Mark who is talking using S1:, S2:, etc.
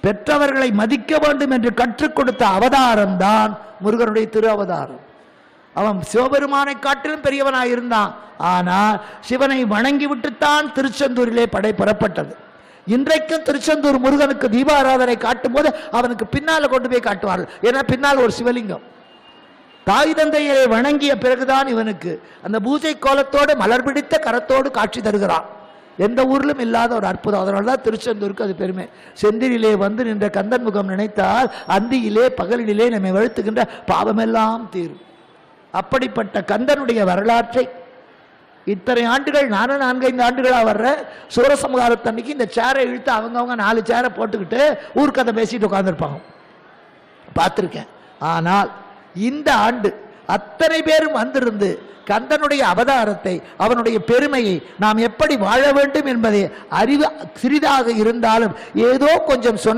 S1: பெற்றவர்களை மதிக்க வேண்டும் என்று கற்றுக் கொடுத்த அவதாரம் தான் முருகனுடைய திரு அவதாரம். அவன் சிவபெருமானை காட்டிலும் பெரியவனாக இருந்தான். ஆனால் சிவனை வணங்கி விட்டுத்தான் திருச்செந்தூரிலே படை பெறப்பட்டது. இன்றைக்கும் திருச்செந்தூர் முருகனுக்கு தீபாராதனை காட்டும் போது அவனுக்கு பின்னால் கொண்டு போய் காட்டுவார்கள். ஏன்னா பின்னால் ஒரு சிவலிங்கம். தாய் தந்தையை வணங்கிய பிறகுதான் இவனுக்கு அந்த பூஜை கோலத்தோடு மலர் பிடித்த கரத்தோடு காட்சி தருகிறான். எந்த ஊரிலும் இல்லாத ஒரு அற்புதம். அதனால்தான் திருச்செந்தூருக்கு அது பெருமை. செந்திரிலே வந்து நின்ற கந்தன் முகம் நினைத்தால் அந்தியிலே பகலிலே நம்மை வெளுத்துகின்ற பாவமெல்லாம் தீரும். அப்படிப்பட்ட கந்தனுடைய வரலாற்றை இத்தனை ஆண்டுகள், நானும் 4-5 ஆண்டுகளாக வர்ற சூரசம்ஹாரத்தன்னைக்கு இந்த சேரை இழுத்து அவங்கவுங்க 4 சேரை போட்டுக்கிட்டு ஊர்க்கதை பேசிட்டு உட்காந்துருப்பாங்க, பார்த்துருக்கேன். ஆனால் இந்த ஆண்டு அத்தனை பேரும் வந்திருந்து கந்தனுடைய அவதாரத்தை, அவனுடைய பெருமையை, நாம் எப்படி வாழ வேண்டும் என்பதை அறிவு சிறிதாக இருந்தாலும் ஏதோ கொஞ்சம் சொன்ன